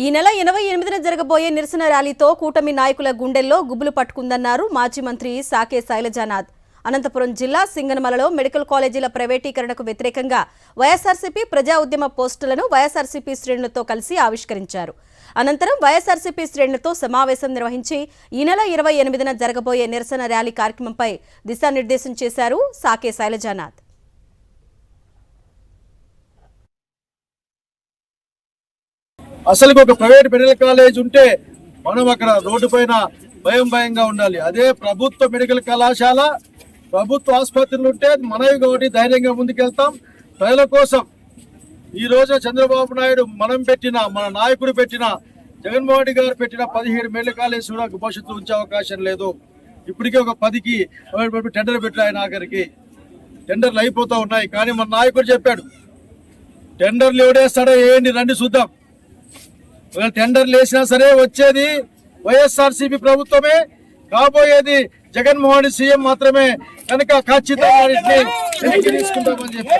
ఈ నెల 28న జరగబోయే నిరసన ర్యాలీతో కూటమి నాయకుల గుండెల్లో గుబులు పట్టుకుందన్నారు మాజీ మంత్రి సాకే శైలజానాథ్. అనంతపురం జిల్లా సింగనమలలో మెడికల్ కాలేజీల ప్రైవేటీకరణకు వ్యతిరేకంగా వైఎస్ఆర్సీపీ ప్రజా ఉద్యమ పోస్టులను వైఎస్ఆర్సీపీ శ్రేణులతో కలిసి ఆవిష్కరించారు. అనంతరం వైఎస్ఆర్సీపీ శ్రేణులతో సమావేశం నిర్వహించి ఈ నెల 28న జరగబోయే నిరసన ర్యాలీ కార్యక్రమంపై దిశానిర్దేశం చేశారు సాకే శైలజానాథ్. అసలు ఒక ప్రైవేట్ మెడికల్ కాలేజ్ ఉంటే మనం అక్కడ రోడ్డు పైన భయంగా ఉండాలి. అదే ప్రభుత్వ మెడికల్ కళాశాల, ప్రభుత్వ ఆసుపత్రులు ఉంటే మనవి కాబట్టి ధైర్యంగా ముందుకెళ్తాం. ప్రజల కోసం ఈ రోజు చంద్రబాబు నాయుడు మన నాయకుడు పెట్టిన జగన్మోహన్ రెడ్డి గారు పెట్టిన 17 మెడికల్ కాలేజ్ కూడా భవిష్యత్తు ఉంచే అవకాశం లేదు. ఇప్పటికే ఒక 10కి టెండర్ పెట్టారు. ఆయన ఆఖరికి టెండర్లు అయిపోతూ ఉన్నాయి. కానీ మన నాయకుడు చెప్పాడు, టెండర్లు ఎవడేస్తాడో ఏంటి రండి చూద్దాం. టెండర్లు వేసినా సరే వచ్చేది వైఎస్ఆర్సీపీ ప్రభుత్వమే, కాబోయేది జగన్మోహన్ రెడ్డి సీఎం మాత్రమే. కనుక ఖచ్చితంగా తీసుకుంటామని చెప్పి